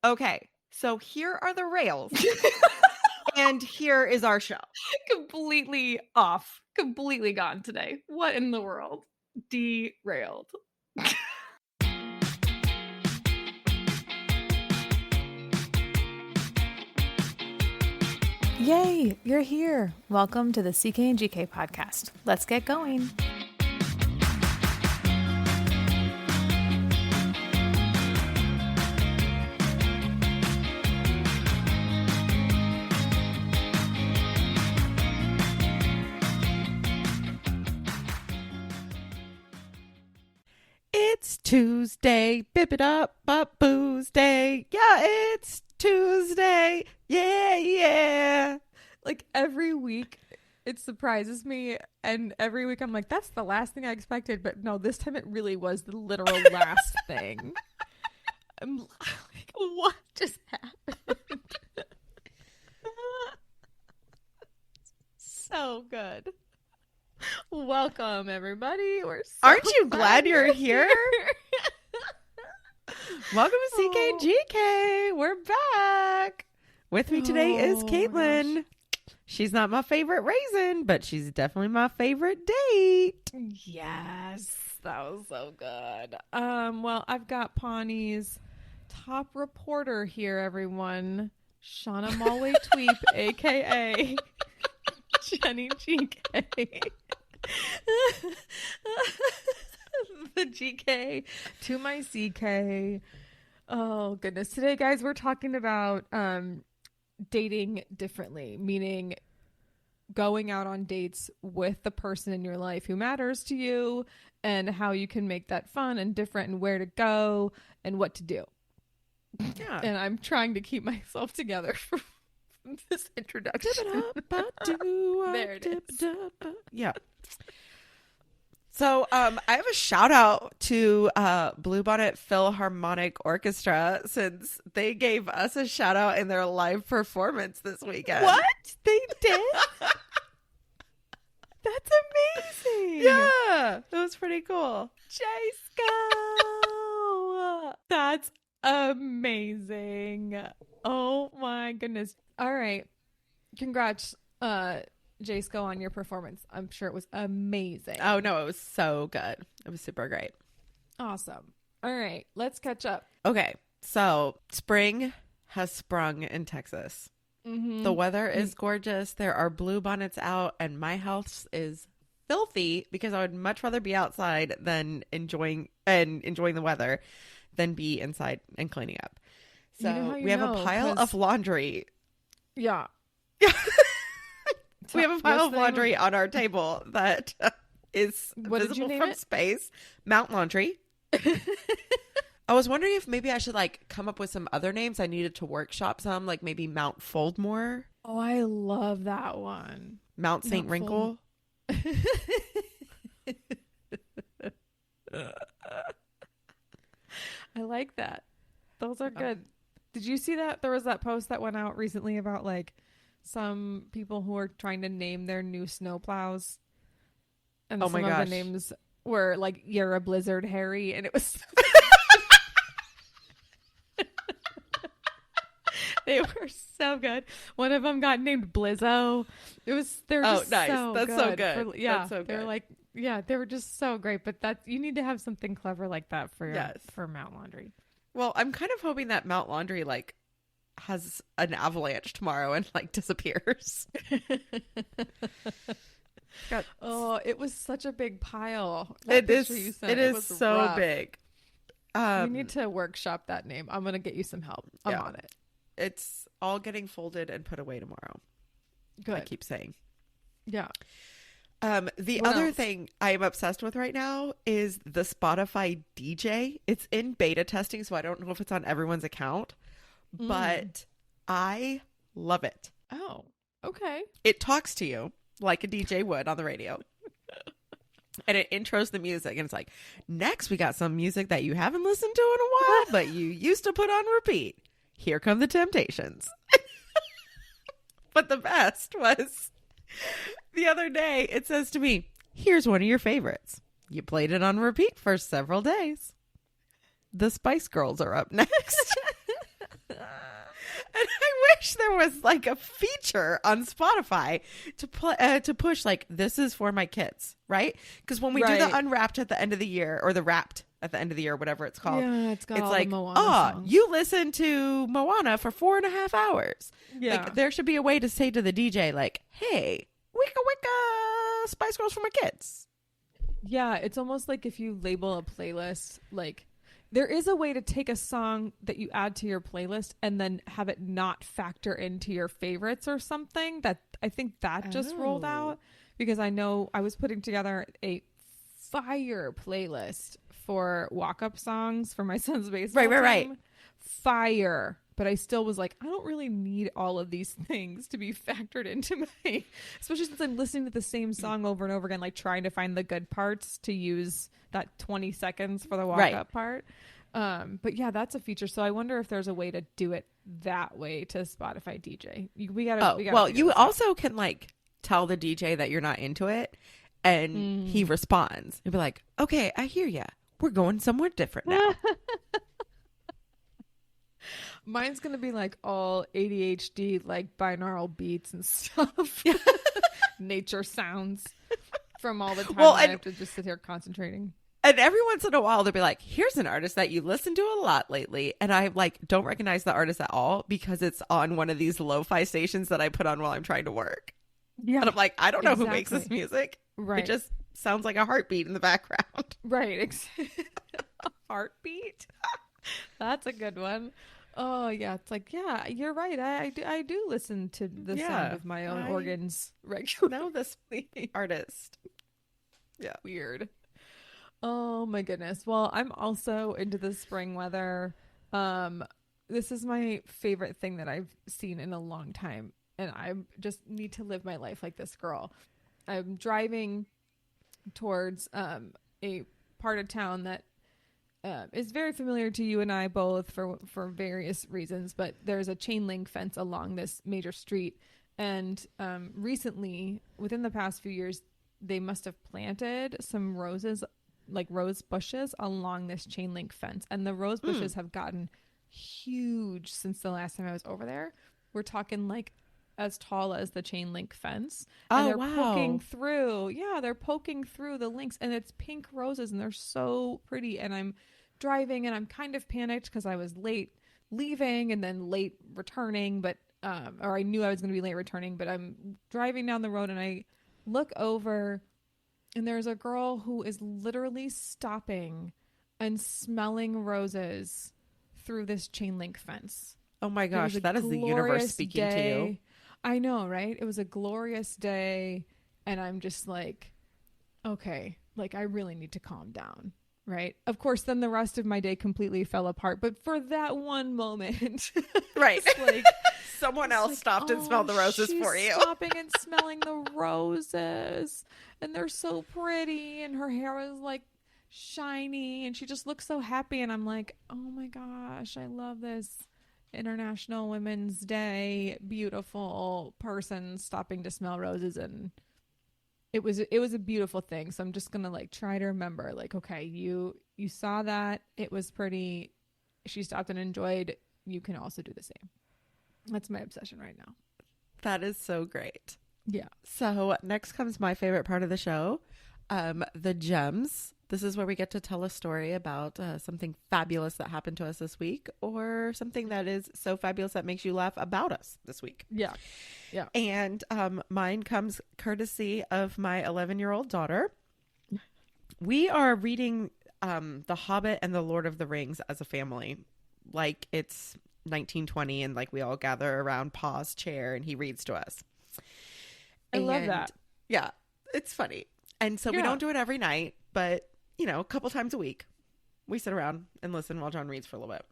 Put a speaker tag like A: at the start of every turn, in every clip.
A: Okay, so here are the rails, and here is our show.
B: Completely off. Completely gone today. What in the world? Derailed.
C: Yay, you're here. Welcome to the CK and GK podcast. Let's get going.
A: It's Tuesday, bip it up booze day. Yeah, it's Tuesday. Yeah.
B: Like every week, it surprises me. And every week I'm like, that's the last thing I expected. But no, this time it really was the literal last thing. I'm like, what just happened? So good. Welcome, everybody. We're so
A: Aren't you glad you're here? Welcome to CK and GK. We're back. With me today is Caitlin.
B: Gosh.
A: She's not my favorite raisin, but she's definitely my favorite date.
B: Yes, that was so good. Well, I've got Pawnee's top reporter here, everyone. Shauna Molly Tweep, aka Jenny GK. The GK to my CK. Oh goodness. Today, guys, we're talking about dating differently, meaning going out on dates with the person in your life who matters to you and how you can make that fun and different and where to go and what to do.
A: Yeah.
B: And I'm trying to keep myself together from this introduction. There it is.
A: Yeah. So I have a shout out to Bluebonnet Philharmonic Orchestra since they gave us a shout out in their live performance this weekend.
B: What? They did? That's amazing.
A: Yeah, it was pretty cool.
B: Jasko. That's amazing. Oh my goodness. All right. Congrats, Jasko, on your performance. I'm sure it was amazing.
A: Oh no, it was so good. It was super great.
B: Awesome. All right, let's catch up.
A: Okay, so spring has sprung in Texas.
B: Mm-hmm.
A: The weather is gorgeous. There are bluebonnets out, and my house is filthy because I would much rather be outside than enjoying the weather than be inside and cleaning up. So
B: You know how you
A: we have
B: know,
A: a pile
B: 'cause-
A: of laundry.
B: Yeah.
A: We have a pile of laundry on our table that is
B: What did you
A: visible
B: name
A: from
B: it?
A: space. Mount Laundry. I was wondering if maybe I should like come up with some other names. I needed to workshop some, like maybe Mount Foldmore,
B: Oh, I love that one.
A: Mount St.
B: Mount
A: Wrinkle.
B: I like that. Those are good. Did you see that? There was that post that went out recently about like some people who are trying to name their new snowplows. And
A: Oh
B: some
A: my
B: of
A: gosh.
B: the names were like, you're a Blizzard Harry. And it was... They were so good. One of them got named Blizzo. They're
A: Oh,
B: just
A: nice.
B: so
A: That's
B: good.
A: so good.
B: Yeah,
A: That's so
B: they're
A: good.
B: like, yeah, they were just so great. But you need to have something clever like that for
A: Yes.
B: for Mount Laundry.
A: Well, I'm kind of hoping that Mount Laundry like has an avalanche tomorrow and like disappears.
B: Oh, it was such a big pile.
A: It
B: That
A: is.
B: picture you sent,
A: It is
B: was
A: so
B: rough.
A: big.
B: We need to workshop that name. I'm gonna get you some help. I'm
A: Yeah.
B: on it.
A: It's all getting folded and put away tomorrow.
B: Good.
A: I keep saying.
B: Yeah.
A: The
B: What
A: other
B: else?
A: thing I am obsessed with right now is the Spotify DJ. It's in beta testing, so I don't know if it's on everyone's account, but I love it.
B: Oh, okay.
A: It talks to you like a DJ would on the radio. And it intros the music, and it's like, next we got some music that you haven't listened to in a while, but you used to put on repeat. Here come the Temptations. But the best was the other day, it says to me, here's one of your favorites. You played it on repeat for several days. The Spice Girls are up next. there was like a feature on Spotify to push like, this is for my kids, right? Because when we do the Unwrapped at the end of the year, or the Wrapped at the end of the year, whatever it's called,
B: it's got all
A: like,
B: the Moana songs.
A: you listen to Moana for 4.5 hours.
B: Yeah.
A: Like, there should be a way to say to the DJ, like, hey, wicka wicka, Spice Girls for my kids.
B: Yeah, it's almost like if you label a playlist, like, there is a way to take a song that you add to your playlist and then have it not factor into your favorites or something. That I think that just rolled out, because I know I was putting together a fire playlist for walk-up songs for my son's baseball team.
A: Right.
B: Fire. But I still was like, I don't really need all of these things to be factored into my, especially since I'm listening to the same song over and over again, like trying to find the good parts to use that 20 seconds for the walk-up part. But yeah, that's a feature. So I wonder if there's a way to do it that way to Spotify DJ. We gotta
A: well, you also can like tell the DJ that you're not into it, and he responds. He'll be like, okay, I hear ya. We're going somewhere different now.
B: Mine's going to be like all ADHD, like binaural beats and stuff. Nature sounds from all the time. I have to just sit here concentrating.
A: And every once in a while, they'll be like, here's an artist that you listen to a lot lately. And I like don't recognize the artist at all because it's on one of these lo-fi stations that I put on while I'm trying to work. Yeah. And I'm like, I don't know who makes this music.
B: Right.
A: It just sounds like a heartbeat in the background.
B: Right. A heartbeat? That's a good one. Oh, yeah. It's like, yeah, you're right. I do listen to the sound of my own organs regularly.
A: Know this artist. Yeah.
B: Weird. Oh, my goodness. Well, I'm also into the spring weather. This is my favorite thing that I've seen in a long time. And I just need to live my life like this girl. I'm driving towards a part of town that is very familiar to you and I both for various reasons, but there's a chain link fence along this major street. And recently, within the past few years, they must have planted some roses, like rose bushes along this chain link fence. And the rose bushes have gotten huge since the last time I was over there. We're talking like as tall as the chain link fence. And they're poking through. Yeah, they're poking through the links, and it's pink roses, and they're so pretty. And I'm driving, and I'm kind of panicked because I was late leaving and then late returning, but or I knew I was going to be late returning, but I'm driving down the road, and I look over, and there's a girl who is literally stopping and smelling roses through this chain link fence.
A: Oh my gosh, that is the universe speaking to you.
B: I know, right? It was a glorious day, and I'm just like, okay, like I really need to calm down, right? Of course, then the rest of my day completely fell apart, but for that one moment,
A: right? Like someone else stopped and smelled the roses for you.
B: Stopping and smelling the roses, and they're so pretty, and her hair was like shiny, and she just looks so happy, and I'm like, oh my gosh, I love this. International Women's Day, beautiful person stopping to smell roses, and it was a beautiful thing. So I'm just gonna like try to remember, like, okay, you saw that, it was pretty, she stopped and enjoyed, you can also do the same. That's my obsession right now.
A: That is so great.
B: Yeah.
A: So next comes my favorite part of the show, the gems. This is where we get to tell a story about something fabulous that happened to us this week, or something that is so fabulous that makes you laugh about us this week.
B: Yeah. Yeah.
A: And mine comes courtesy of my 11-year-old daughter. We are reading The Hobbit and The Lord of the Rings as a family. Like it's 1920 and like we all gather around Pa's chair and he reads to us.
B: I love that.
A: Yeah. It's funny. And so we don't do it every night, but you know, a couple times a week, we sit around and listen while John reads for a little bit.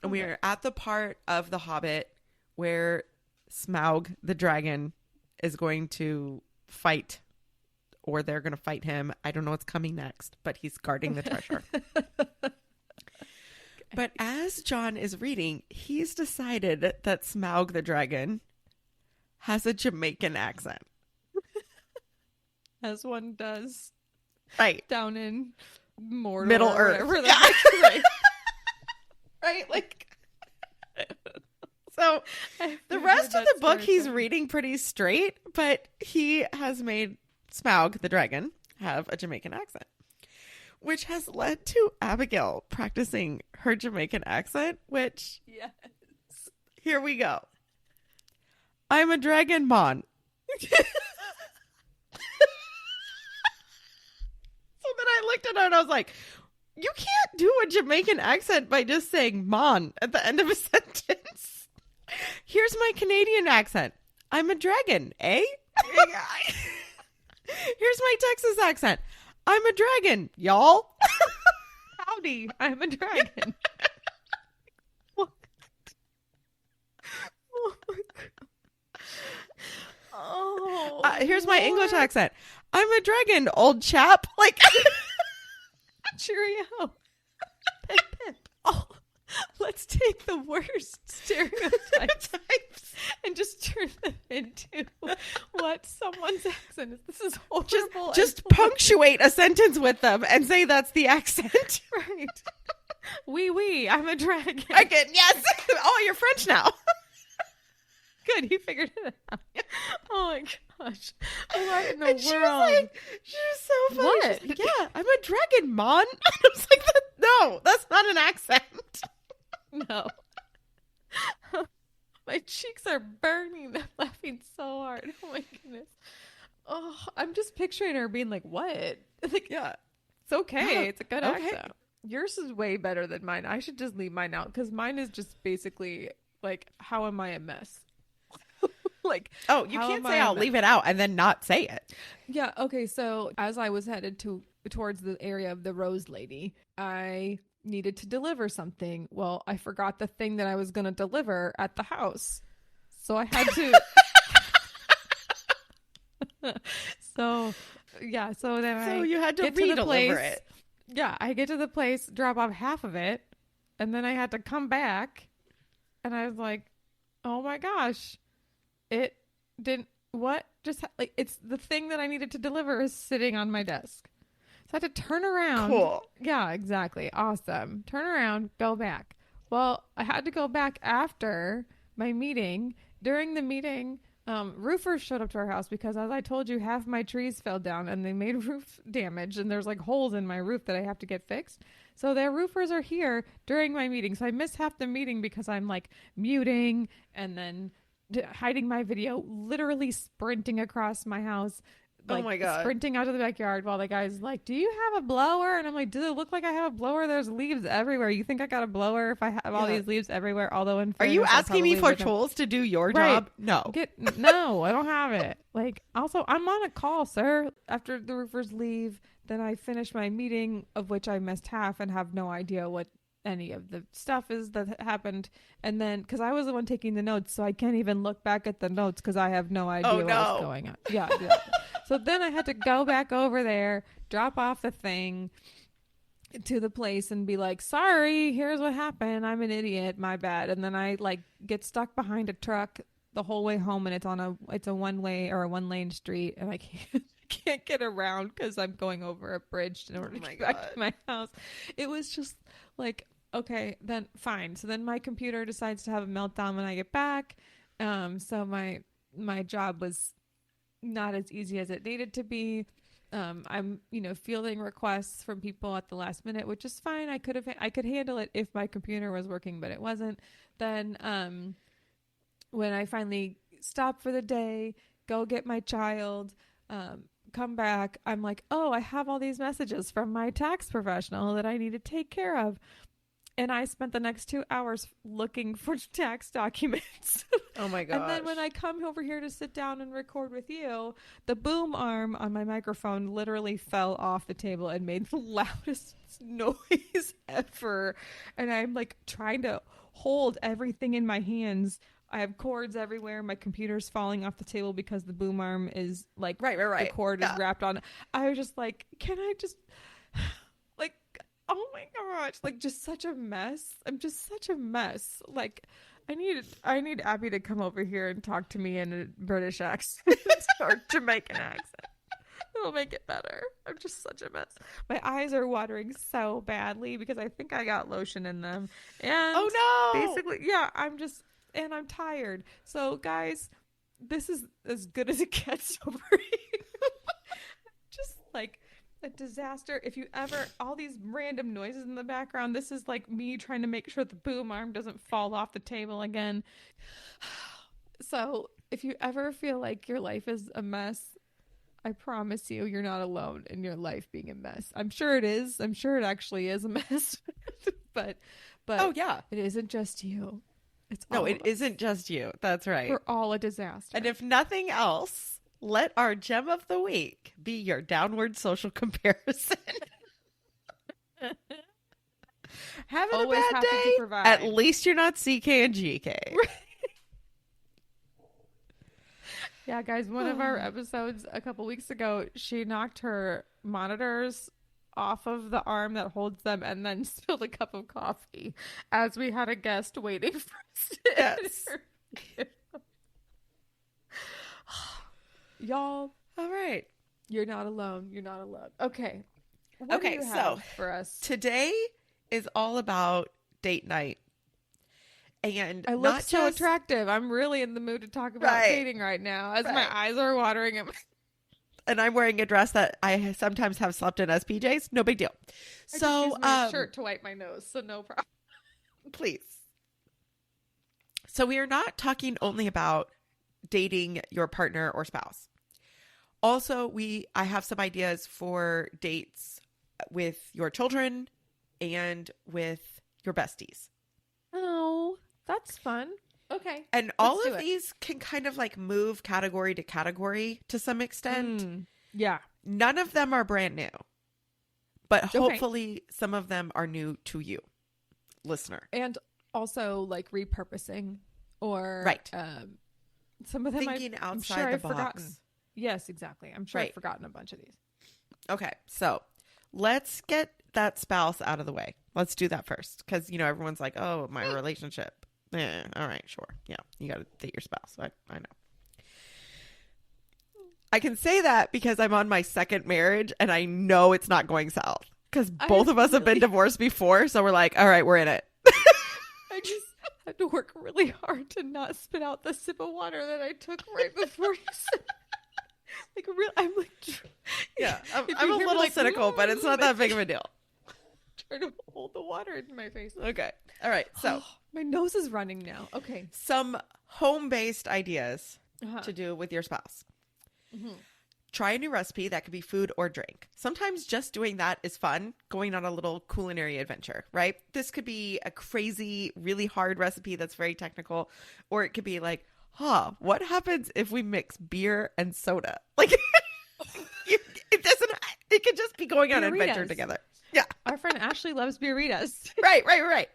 A: And we are at the part of The Hobbit where Smaug the dragon is going to fight, or they're going to fight him. I don't know what's coming next, but he's guarding the treasure. But as John is reading, he's decided that Smaug the dragon has a Jamaican accent.
B: As one does.
A: Right.
B: Down in Mordor.
A: Middle Earth.
B: Yeah. Right.
A: Right? Like, so So the rest of the book he's reading pretty straight, but he has made Smaug the dragon have a Jamaican accent, which has led to Abigail practicing her Jamaican accent, which,
B: Yes.
A: here we go. I'm a dragon mon. So then I looked at her and I was like, you can't do a Jamaican accent by just saying mon at the end of a sentence. Here's my Canadian accent. I'm a dragon, eh? Here's my Texas accent. I'm a dragon, y'all.
B: Howdy, I'm a dragon. What? Oh my God. Oh.
A: Here's my English accent. I'm a dragon, old chap. Like,
B: cheerio. Pip, pip. Oh, let's take the worst stereotypes and just turn them into what someone's accent is. This is horrible.
A: Just punctuate a sentence with them and say that's the accent.
B: Right. Oui, I'm a dragon.
A: Dragon, yes. Oh, you're French now.
B: Good, you figured it out. Oh my gosh. What in the
A: And
B: world?
A: She was so funny.
B: What?
A: She's like, yeah, I'm a dragon, mon. I was like, no, that's not an accent.
B: No. My cheeks are burning. I'm laughing so hard. Oh my goodness. Oh, I'm just picturing her being like, what? Like,
A: Yeah.
B: it's okay.
A: Yeah,
B: It's a good
A: okay.
B: accent. Yours is way better than mine. I should just leave mine out because mine is just basically like, how am I a mess? Like,
A: Oh, you
B: how
A: can't
B: am
A: say
B: I a
A: I'll
B: mess?
A: leave it out and then not say it.
B: Yeah, okay, so as I was headed towards the area of the Rose Lady, I needed to deliver something. Well, I forgot the thing that I was going to deliver at the house. So I had to so then
A: So
B: I
A: you had to
B: get to the
A: re-deliver
B: place.
A: it.
B: Yeah, I get to the place, drop off half of it, and then I had to come back and I was like, "Oh my gosh. It didn't what just like it's the thing that I needed to deliver is sitting on my desk." So I had to turn around.
A: Cool.
B: Yeah, exactly. Awesome. Turn around, go back. Well, I had to go back after my meeting. During the meeting, roofers showed up to our house because, as I told you, half my trees fell down and they made roof damage, and there's like holes in my roof that I have to get fixed. So their roofers are here during my meeting. So I missed half the meeting because I'm like muting and then hiding my video, literally sprinting across my house. Like,
A: Oh my God.
B: sprinting out to the backyard while the guy's like, "Do you have a blower?" And I'm like, "Does it look like I have a blower? There's leaves everywhere. You think I got a blower if I have all
A: Yeah.
B: these leaves everywhere?" Although in
A: Are you
B: fairness, I
A: asking me
B: probably
A: for
B: wouldn't-
A: tools to do your
B: Right.
A: job? No.
B: No, I don't have it. Like, also, I'm on a call, sir. After the roofers leave, then I finish my meeting, of which I missed half and have no idea what any of the stuff is that happened. And then, because I was the one taking the notes, so I can't even look back at the notes because I have no idea what's
A: no.
B: going on. Yeah. So then I had to go back over there, drop off the thing to the place and be like, "Sorry, here's what happened. I'm an idiot. My bad." And then I like get stuck behind a truck the whole way home, and it's a one way or a one lane street, and I can't get around because I'm going over a bridge in order to get back to my house. It was just like, okay, then fine. So then my computer decides to have a meltdown when I get back. So my job was not as easy as it needed to be. I'm, fielding requests from people at the last minute, which is fine. I could handle it if my computer was working, but it wasn't. Then, when I finally stop for the day, go get my child, come back, I'm like, oh, I have all these messages from my tax professional that I need to take care of. And I spent the next 2 hours looking for tax documents.
A: Oh my gosh.
B: And then when I come over here to sit down and record with you, the boom arm on my microphone literally fell off the table and made the loudest noise ever. And I'm like trying to hold everything in my hands. I have cords everywhere. My computer's falling off the table because the boom arm is like,
A: Right.
B: the cord is wrapped on. I was just like, can I just like, oh my gosh, like just such a mess. I'm just such a mess. Like I need Abby to come over here and talk to me in a British accent or Jamaican accent. It'll make it better. I'm just such a mess. My eyes are watering so badly because I think I got lotion in them. And
A: Oh no.
B: basically, yeah, I'm just, and I'm tired. So guys, this is as good as it gets over here. Just like a disaster. If you ever, all these random noises in the background, this is like me trying to make sure the boom arm doesn't fall off the table again. So if you ever feel like your life is a mess, I promise you, you're not alone in your life being a mess. I'm sure it is. I'm sure it actually is a mess. but
A: Oh, yeah.
B: it isn't just you. It's
A: No,
B: all
A: it
B: of us.
A: isn't just you. That's right.
B: We're all a disaster.
A: And if nothing else, let our gem of the week be your downward social comparison. Having
B: Always
A: a bad
B: happy to
A: day?
B: provide.
A: At least you're not CK and GK.
B: Yeah, guys, one of our episodes a couple weeks ago, she knocked her monitors off of the arm that holds them and then spilled a cup of coffee as we had a guest waiting for us to
A: Yes.
B: enter. Y'all,
A: All right.
B: you're not alone. You're not alone. Okay. What
A: Okay,
B: do you
A: so
B: have for us?
A: Today is all about date night. And
B: I look
A: not
B: so
A: just
B: attractive. I'm really in the mood to talk about
A: Right.
B: dating right now as my
A: Right.
B: eyes are watering.
A: and I'm wearing a dress that I sometimes have slept in as PJs. No big deal.
B: I
A: So,
B: just used my shirt to wipe my nose, so no problem.
A: please. So we are not talking only about dating your partner or spouse. Also, I have some ideas for dates with your children and with your besties.
B: Oh, that's fun. Okay.
A: And all
B: Let's do
A: of
B: it.
A: these can kind of like move category to category to some extent.
B: Yeah.
A: None of them are brand new, but
B: Okay.
A: hopefully some of them are new to you, listener.
B: And also like repurposing or
A: Right.
B: Some of them
A: Thinking
B: I'm
A: outside
B: sure
A: the
B: I've
A: box.
B: forgotten. Yes, exactly. I'm sure I've
A: Right.
B: forgotten a bunch of these.
A: Okay, so let's get that spouse out of the way. Let's do that first because, everyone's like, oh, my relationship. All right, sure. Yeah, you got to date your spouse. I know. I can say that because I'm on my second marriage and I know it's not going south because both of us have been divorced before. So we're like, all right, we're in it.
B: I just had to work really hard to not spit out the sip of water that I took right before you said. Like I'm like,
A: Yeah,
B: if you
A: I'm a
B: hear me
A: little
B: like,
A: cynical, but it's not that big of a deal.
B: trying to hold the water in my face.
A: Okay. All right. So
B: My nose is running now. Okay.
A: some home-based ideas
B: Uh-huh.
A: to do with your spouse.
B: Mhm.
A: Try a new recipe that could be food or drink. Sometimes just doing that is fun, going on a little culinary adventure, right? This could be a crazy, really hard recipe that's very technical, or it could be like, what happens if we mix beer and soda? Like, it could just be going on an adventure
B: Beeritas.
A: together. Yeah.
B: Our friend Ashley loves beeritas.
A: Right.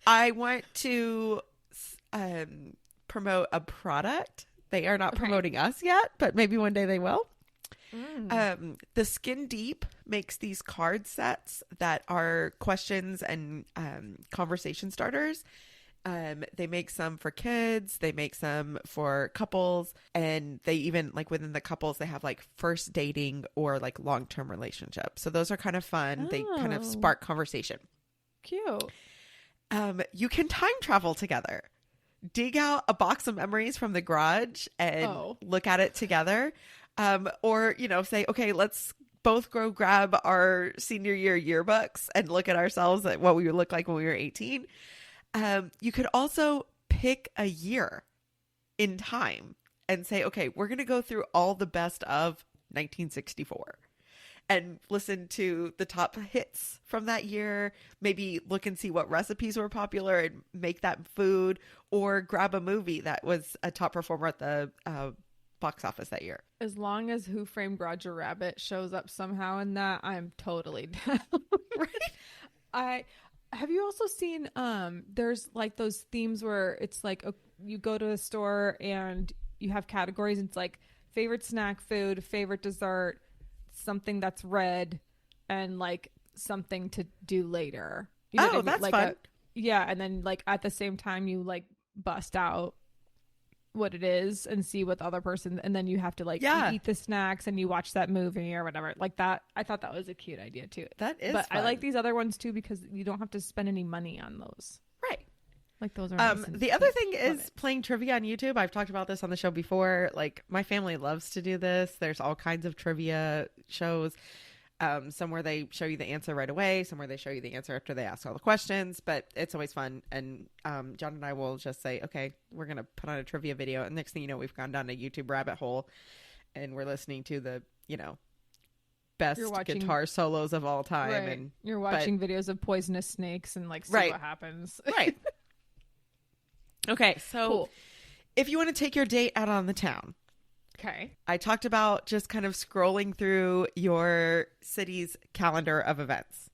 A: I want to promote a product. They are not
B: Okay.
A: promoting us yet, but maybe one day they will.
B: Mm.
A: The Skin Deep makes these card sets that are questions and conversation starters. They make some for kids. They make some for couples. And they even, like, within the couples, they have like first dating or like long-term relationships. So those are kind of fun. They kind of
B: Oh.
A: spark conversation.
B: Cute.
A: You can time travel together. Dig out a box of memories from the garage and look at it together. Or, say, okay, let's both go grab our senior year yearbooks and look at ourselves at what we would look like when we were 18. You could also pick a year in time and say, okay, we're going to go through all the best of 1964 and listen to the top hits from that year. Maybe look and see what recipes were popular and make that food, or grab a movie that was a top performer at the box office that year.
B: As long as Who Framed Roger Rabbit shows up somehow in that, I'm totally down. Have you also seen there's like those themes where it's like you go to a store and you have categories and it's like favorite snack food, favorite dessert, something that's red, and like something to do later. You know what I mean?
A: That's
B: like
A: fun.
B: And then like at the same time you like bust out what it is and see what the other person, and then you have to like you eat the snacks and you watch that movie or whatever like that. I thought that was a cute idea too.
A: That is
B: but
A: fun.
B: I like these other ones too because you don't have to spend any money on those.
A: Right.
B: Like those are nice and
A: the other
B: sweet.
A: thing
B: Love
A: is
B: it.
A: playing trivia on YouTube. I've talked about this on the show before. Like my family loves to do this. There's all kinds of trivia shows. Some where they show you the answer right away, some where they show you the answer after they ask all the questions, but it's always fun. And John and I will just say, okay, we're going to put on a trivia video. And next thing you know, we've gone down a YouTube rabbit hole and we're listening to the, best guitar solos of all time.
B: Right.
A: And
B: You're watching videos of poisonous snakes and like see
A: Right.
B: what happens.
A: Right. Okay. So
B: Cool.
A: if you want to take your date out on the town,
B: Okay.
A: I talked about just kind of scrolling through your city's calendar of events.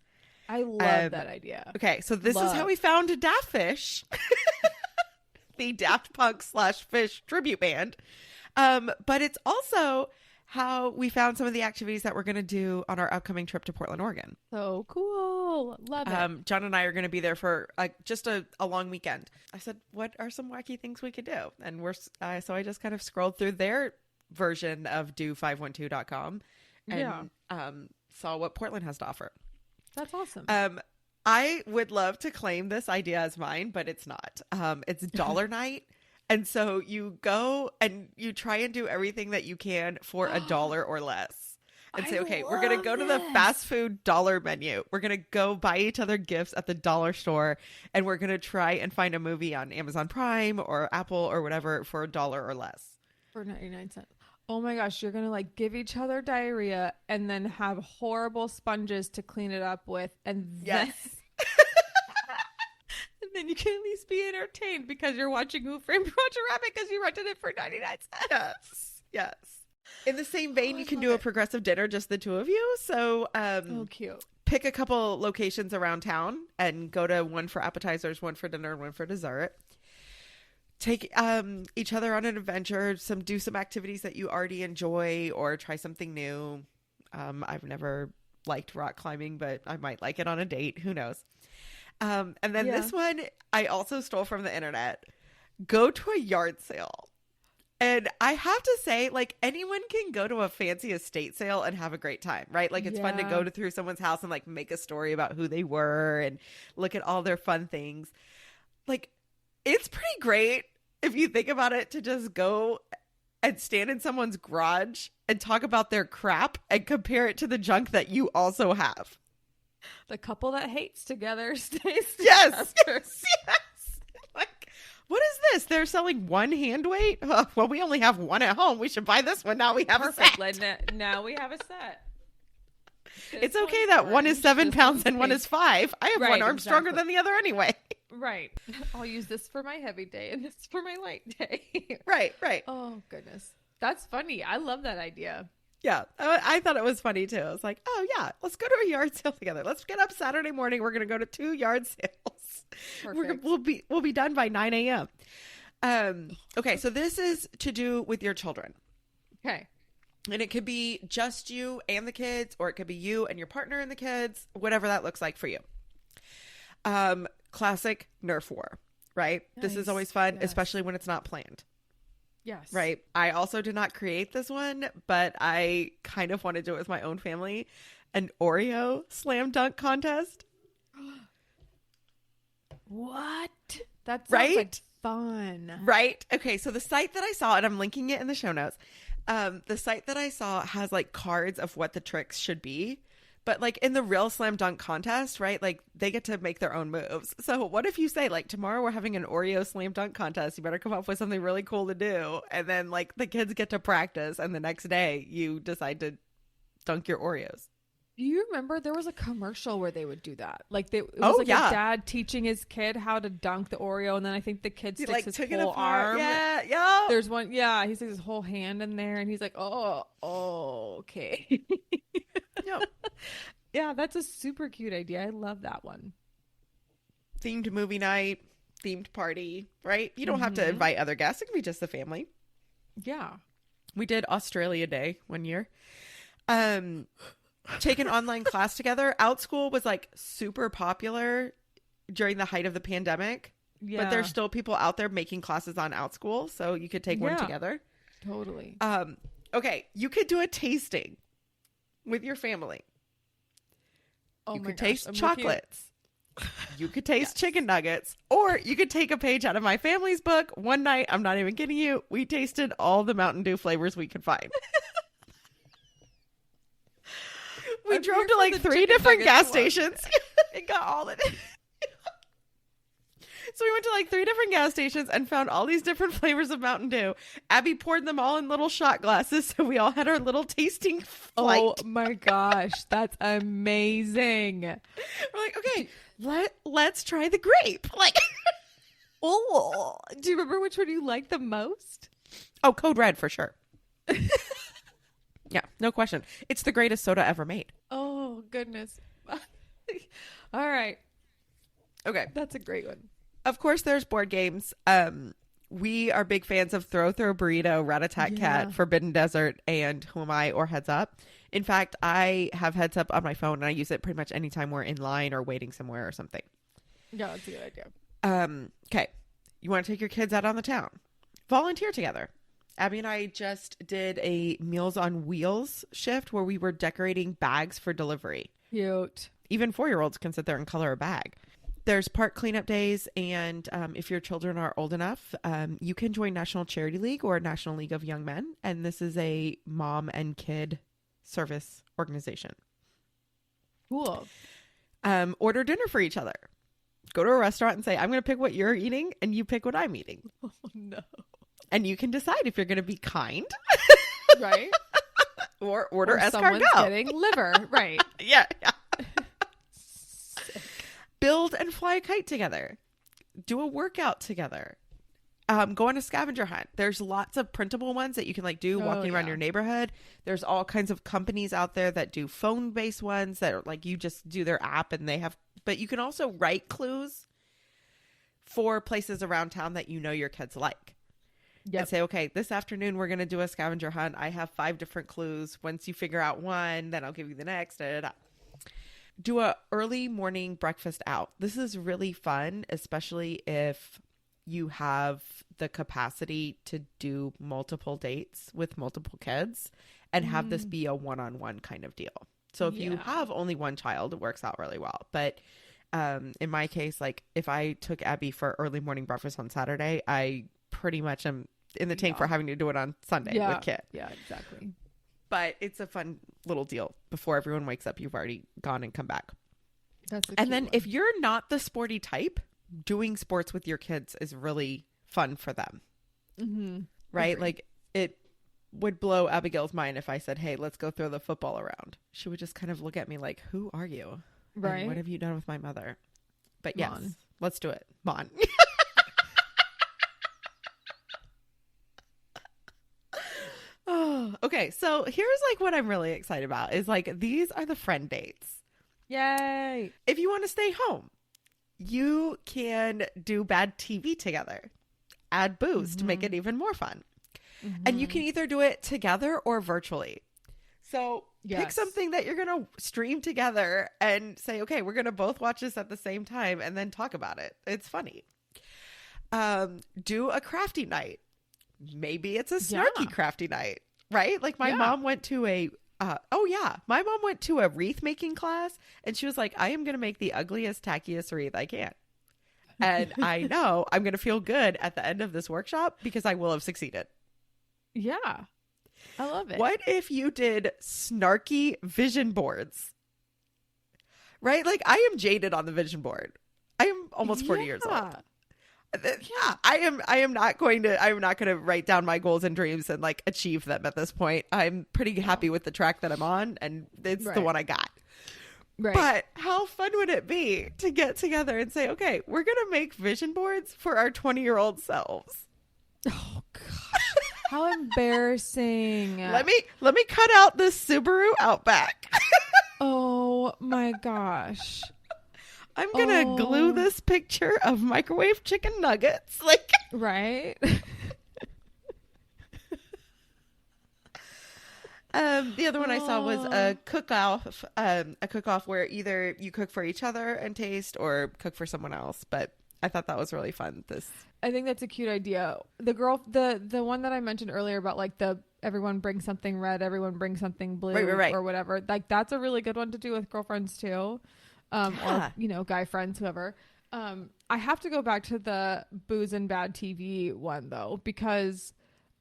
B: I love that idea.
A: Okay, so this is how we found Daft Fish, the Daft Punk / Fish tribute band. But it's also how we found some of the activities that we're going to do on our upcoming trip to Portland, Oregon.
B: So cool. Love it.
A: John and I are going to be there for just a long weekend. I said, what are some wacky things we could do? And so I just kind of scrolled through their version of do512.com and saw what Portland has to offer.
B: That's awesome.
A: I would love to claim this idea as mine, but it's not. It's dollar night. And so you go and you try and do everything that you can for $1 or less. And say, okay, we're going to go to the fast food dollar menu. We're going to go buy each other gifts at the dollar store. And we're going to try and find a movie on Amazon Prime or Apple or whatever for $1 or less.
B: For 99 cents. Oh my gosh, you're going to like give each other diarrhea and then have horrible sponges to clean it up with. And then, and then you can at least be entertained because you're watching Who Framed Roger Rabbit because you rented it for 99 cents.
A: Yes. Yes. In the same vein, you can do a progressive dinner, just the two of you. So
B: Oh, cute.
A: pick a couple locations around town and go to one for appetizers, one for dinner, and one for dessert. Take each other on an adventure, do some activities that you already enjoy or try something new. I've never liked rock climbing, but I might like it on a date. Who knows? And then this one I also stole from the internet. Go to a yard sale. And I have to say, like, anyone can go to a fancy estate sale and have a great time, right? Like, it's fun to go through someone's house and, like, make a story about who they were and look at all their fun things. Like, it's pretty great if you think about it to just go and stand in someone's garage and talk about their crap and compare it to the junk that you also have.
B: The couple that hates together stays
A: Yes.
B: together.
A: Yes. Like, what is this? They're selling one hand weight? Well, we only have one at home. We should buy this one. Now we have
B: Perfect.
A: a set.
B: Now we have a set.
A: It's okay that one is 7 pounds and one is 5. I have one arm stronger than the other anyway.
B: Right. I'll use this for my heavy day and this for my light day.
A: Right.
B: Oh, goodness. That's funny. I love that idea.
A: Yeah. I thought it was funny too. I was like, oh yeah, let's go to a yard sale together. Let's get up Saturday morning. We're going to go to 2 yard sales.
B: Perfect.
A: We'll be done by 9 a.m. Okay. So this is to do with your children.
B: Okay.
A: And it could be just you and the kids, or it could be you and your partner and the kids, whatever that looks like for you. Classic Nerf war, right?
B: Nice.
A: This is always fun,
B: Yes.
A: especially when it's not planned,
B: Yes.
A: right? I also did not create this one, but I kind of wanted to do it with my own family. An Oreo slam dunk contest.
B: What? That sounds
A: Right?
B: like fun.
A: Right? Okay, so the site that I saw, and I'm linking it in the show notes, the site that I saw has like cards of what the tricks should be. But like in the real slam dunk contest, right? Like they get to make their own moves. So what if you say like tomorrow we're having an Oreo slam dunk contest. You better come up with something really cool to do. And then like the kids get to practice and the next day you decide to dunk your Oreos.
B: Do you remember there was a commercial where they would do that? Like it was a dad teaching his kid how to dunk the Oreo, and then I think the kid sticks
A: like
B: his
A: took it
B: whole
A: apart.
B: arm.
A: Yeah.
B: There's one. Yeah, he sticks his whole hand in there, and he's like, "Oh, okay."
A: Yep.
B: Yeah, that's a super cute idea. I love that one.
A: Themed movie night, themed party, right? You don't have to invite other guests. It can be just the family.
B: Yeah.
A: We did Australia Day one year. Take an online class together. OutSchool was like super popular during the height of the pandemic.
B: Yeah.
A: But there's still people out there making classes on OutSchool, so you could take one together.
B: Totally.
A: Okay, you could do a tasting with your family.
B: Oh
A: You
B: my
A: could
B: gosh,
A: taste
B: I'm
A: chocolates. You could taste chicken nuggets, or you could take a page out of my family's book. One night, I'm not even kidding you, we tasted all the Mountain Dew flavors we could find. We drove to like 3 different gas stations.
B: It got all in it.
A: So we went to like 3 different gas stations and found all these different flavors of Mountain Dew. Abby poured them all in little shot glasses, so we all had our little tasting flight.
B: Oh my gosh, that's amazing.
A: We're like, okay, let's try the grape. Like,
B: Oh, do you remember which one you liked the most?
A: oh, Code Red for sure. Yeah, no question. It's the greatest soda ever made.
B: Oh goodness. All right,
A: Okay.
B: that's a great one.
A: Of course, there's board games. We are big fans of Throw Burrito, Rat-a-tat Cat, Forbidden Desert, and Who Am I or Heads Up. In fact, I have Heads Up on my phone, and I use it pretty much anytime we're in line or waiting somewhere or something.
B: Yeah, that's a good idea.
A: Okay. You want to take your kids out on the town. Volunteer together. Abby and I just did a Meals on Wheels shift where we were decorating bags for delivery.
B: Cute.
A: Even 4-year-olds can sit there and color a bag. There's park cleanup days, and if your children are old enough, you can join National Charity League or National League of Young Men, and this is a mom and kid service organization.
B: Cool.
A: Order dinner for each other. Go to a restaurant and say, I'm going to pick what you're eating, and you pick what I'm eating.
B: Oh no.
A: And you can decide if you're going to be kind.
B: Right?
A: or order escargot.
B: Someone's getting liver. Right.
A: Yeah. Build and fly a kite together. Do a workout together. Go on a scavenger hunt. There's lots of printable ones that you can like do walking around your neighborhood. There's all kinds of companies out there that do phone-based ones that are like you just do their app and they have, but you can also write clues for places around town that you know your kids like. And say, okay, this afternoon we're going to do a scavenger hunt. I have 5 different clues. Once you figure out one, then I'll give you the next. Da, da, da. Do a early morning breakfast out. This is really fun, especially if you have the capacity to do multiple dates with multiple kids and have this be a one-on-one kind of deal. So if you have only one child, it works out really well. But in my case, like if I took Abby for early morning breakfast on Saturday, I pretty much am in the tank for having to do it on Sunday with kid.
B: Yeah, exactly.
A: But it's a fun little deal. Before everyone wakes up, you've already gone and come back.
B: That's a
A: and then
B: cute
A: if you're not the sporty type, doing sports with your kids is really fun for them.
B: Mm-hmm.
A: Right?
B: Agreed.
A: Like it would blow Abigail's mind if I said, hey, let's go throw the football around. She would just kind of look at me like, who are you?
B: Right.
A: And what have you done with my mother? But yes,
B: Mon.
A: let's do it. Mon. Oh, okay. So here's like what I'm really excited about is like these are the friend dates.
B: Yay.
A: If you want to stay home, you can do bad TV together. Add booze to make it even more fun. And you can either do it together or virtually. So pick something that you're going to stream together and say, okay, we're going to both watch this at the same time and then talk about it. It's funny. Do a crafty night. Maybe it's a snarky crafty night, right? Like my mom went to my mom went to a wreath making class and she was like, I am going to make the ugliest, tackiest wreath I can. And I know I'm going to feel good at the end of this workshop because I will have succeeded.
B: Yeah. I love it.
A: What if you did snarky vision boards? Right? Like I am jaded on the vision board. I am almost 40 years old. Yeah, I am not going to write down my goals and dreams and like achieve them at this point. I'm pretty happy with the track that I'm on and it's the one I got. Right. But how fun would it be to get together and say, okay, we're going to make vision boards for our 20-year-old selves.
B: Oh gosh. How embarrassing.
A: Let me cut out this Subaru Outback.
B: Oh my gosh.
A: I'm going to glue this picture of microwave chicken nuggets. Like,
B: right.
A: The other one I saw was a cook-off where either you cook for each other and taste or cook for someone else. But I thought that was really fun.
B: I think that's a cute idea. The one that I mentioned earlier about like everyone brings something red, everyone brings something blue,
A: right.
B: or whatever. Like that's a really good one to do with girlfriends too. or, you know, guy friends, whoever. I have to go back to the booze and bad TV one though, because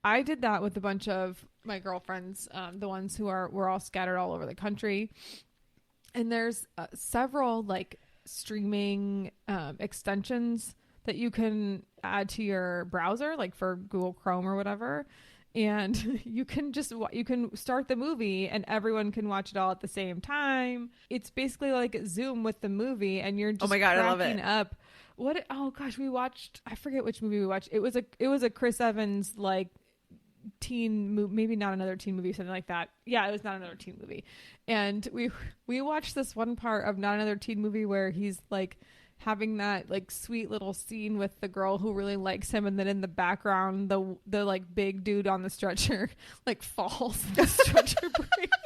B: I did that with a bunch of my girlfriends, the ones who we're all scattered all over the country. And there's several like streaming extensions that you can add to your browser, like for Google Chrome or whatever. And you can start the movie and everyone can watch it all at the same time. It's basically like Zoom with the movie, and you're just
A: I love it.
B: up. Oh gosh, I forget which movie we watched. It was a Chris Evans like teen movie, maybe Not Another Teen Movie, something like that. Yeah, it was Not Another Teen Movie. And we watched this one part of Not Another Teen Movie where he's like having that like sweet little scene with the girl who really likes him, and then in the background the like big dude on the stretcher like falls and the stretcher breaks.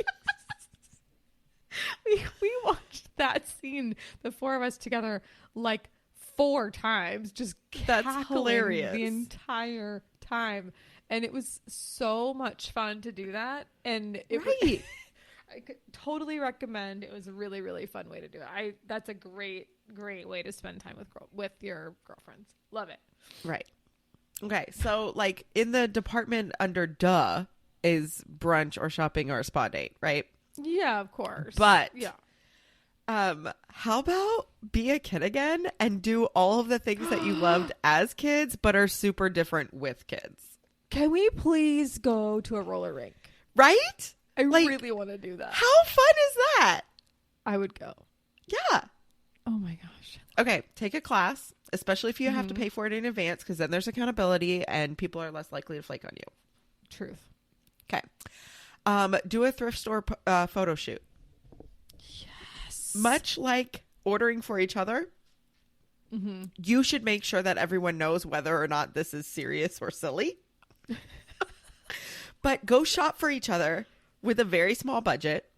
B: we watched that scene, the four of us together, like 4 times, just
A: That's hilarious.
B: the entire time. And it was so much fun to do that. And I could totally recommend. It was a really, really fun way to do it. That's a great way to spend time with your girlfriends. Love it.
A: Right. Okay. So like in the department under duh is brunch or shopping or a spa date, right?
B: Yeah, of course.
A: But
B: yeah.
A: How about be a kid again and do all of the things that you loved as kids but are super different with kids?
B: Can we please go to a roller rink?
A: Right?
B: I
A: Like,
B: really want to do that.
A: How fun is that?
B: I would go.
A: Yeah.
B: Oh my gosh.
A: Okay, take a class, especially if you have to pay for it in advance, because then there's accountability and people are less likely to flake on you.
B: Truth.
A: Okay. Do a thrift store photo shoot.
B: Yes.
A: Much like ordering for each other, you should make sure that everyone knows whether or not this is serious or silly. But go shop for each other with a very small budget,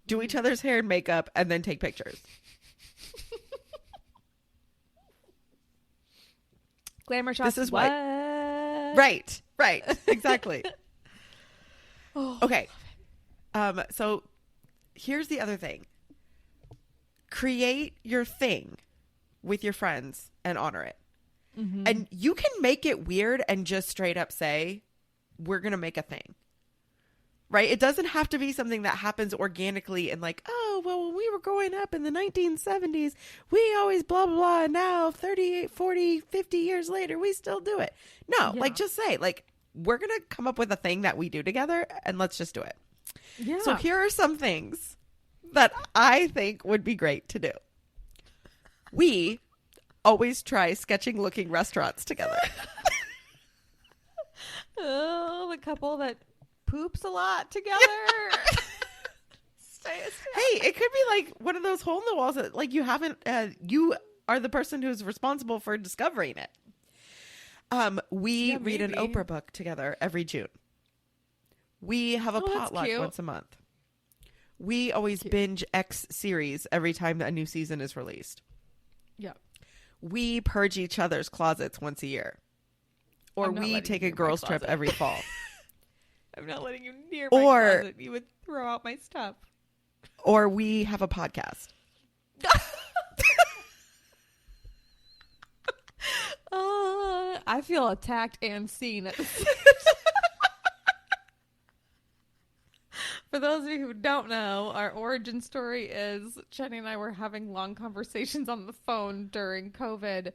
A: do each other's hair and makeup, and then take pictures.
B: Glamour shots.
A: This is what. Right. Exactly. Okay. So here's the other thing. Create your thing with your friends and honor it. And you can make it weird and just straight up say, we're going to make a thing. Right? It doesn't have to be something that happens organically and like, oh, well, when we were growing up in the 1970s, we always blah, blah, blah. And now 38, 40, 50 years later, we still do it. No, like just say, like, we're going to come up with a thing that we do together and let's just do it.
B: Yeah.
A: So here are some things that I think would be great to do. We always try sketching looking restaurants together.
B: Oh, the couple that poops a lot together.
A: Hey, it could be like one of those hole in the walls that like you haven't, you are the person who's responsible for discovering it. We read an Oprah book together every June. We have a potluck once a month. We always binge X series every time a new season is released.
B: Yeah.
A: We purge each other's closets once a year. Or we take a girls trip every fall.
B: I'm not letting you near my closet. You would throw out my stuff.
A: Or we have a podcast.
B: I feel attacked and seen at the same time. For those of you who don't know, our origin story is Jenny and I were having long conversations on the phone during COVID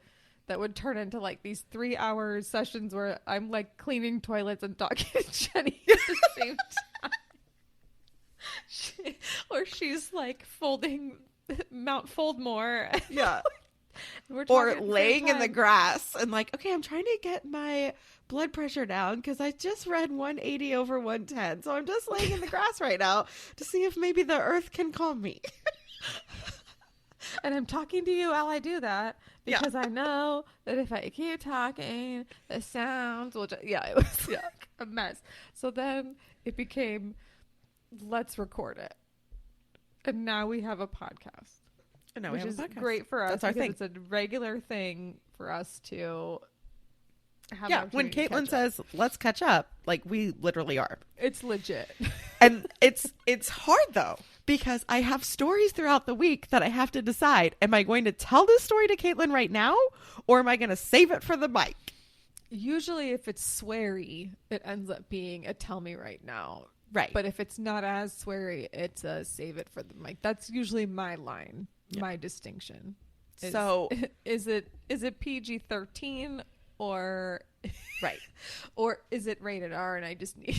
B: that would turn into like these 3-hour sessions where I'm like cleaning toilets and talking to Jenny at the same time. Or she's like folding Mount Foldmore.
A: Yeah.
B: Or
A: laying in the grass and like, okay, I'm trying to get my blood pressure down because I just read 180 over 110. So I'm just laying in the grass right now to see if maybe the earth can calm me.
B: And I'm talking to you while I do that because I know that if I keep talking, the sounds will just, it was like a mess. So then it became, let's record it. And now we have a podcast.
A: And now
B: which
A: we have
B: is
A: a podcast.
B: Great for us.
A: That's our thing.
B: It's a regular thing for us to have.
A: Yeah, when Caitlin says, let's catch up, like we literally are.
B: It's legit.
A: And it's hard though, because I have stories throughout the week that I have to decide, am I going to tell this story to Caitlin right now, or am I going to save it for the mic?
B: Usually if it's sweary, it ends up being a tell me right now.
A: Right.
B: But if it's not as sweary, it's a save it for the mic. That's usually my line, my distinction.
A: So
B: is it PG-13 or
A: right,
B: or is it rated R and I just need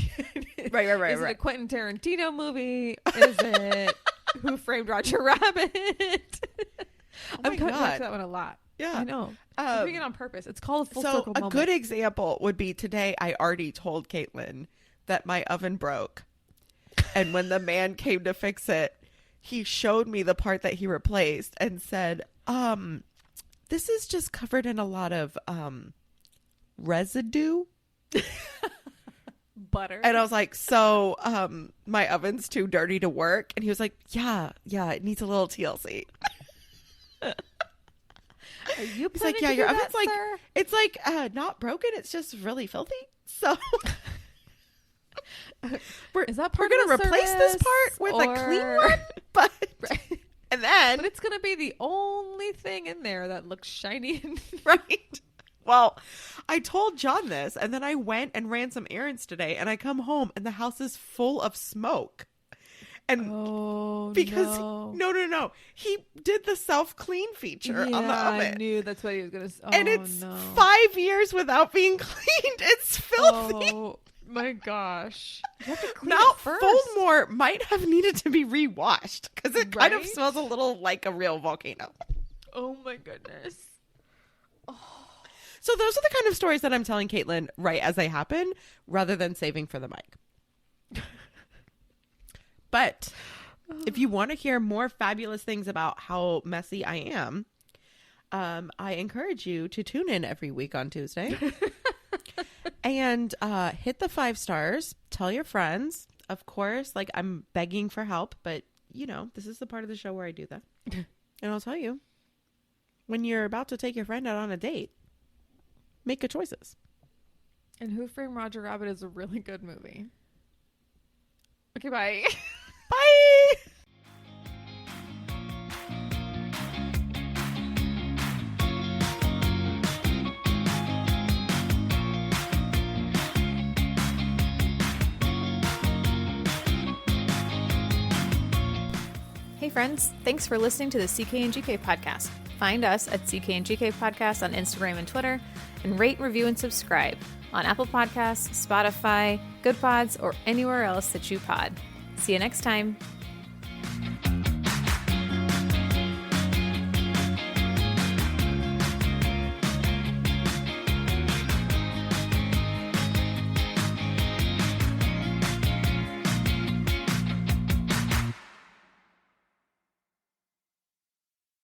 A: right.
B: Is it a Quentin Tarantino movie? Is it Who Framed Roger Rabbit? I'm coming back to that one a lot.
A: Yeah,
B: I know. I'm doing it on purpose. It's called a full circle moment.
A: A good example would be today. I already told Caitlin that my oven broke, and when the man came to fix it, he showed me the part that he replaced and said, this is just covered in a lot of residue.
B: Butter.
A: And I was like, so my oven's too dirty to work? And he was like, yeah, it needs a little TLC.
B: Are you
A: He's like, yeah, your oven's like, sir? It's like not broken, it's just really filthy. So we're going to replace this part with a clean one, but and then
B: but it's going to be the only thing in there that looks shiny and
A: right. Well, I told John this, and then I went and ran some errands today, and I come home and the house is full of smoke. And because no, he did the self-clean feature on the oven.
B: I knew that's what he was going to say.
A: And it's 5 years without being cleaned. It's filthy.
B: Oh my gosh. You have to clean
A: Mount
B: it first.
A: Fullmore might have needed to be rewashed because it kind of smells a little like a real volcano.
B: Oh my goodness.
A: So those are the kind of stories that I'm telling Caitlin right as they happen rather than saving for the mic. But if you want to hear more fabulous things about how messy I am, I encourage you to tune in every week on Tuesday and hit the 5 stars. Tell your friends. Of course, like I'm begging for help, but you know, this is the part of the show where I do that. And I'll tell you, when you're about to take your friend out on a date, make good choices.
B: And Who Framed Roger Rabbit is a really good movie. Okay, bye.
A: Bye.
C: Hey friends, thanks for listening to the CK and GK podcast. Find us at CK and GK podcast on Instagram and Twitter, and rate, review, and subscribe on Apple Podcasts, Spotify, Good Pods, or anywhere else that you pod. See you next time.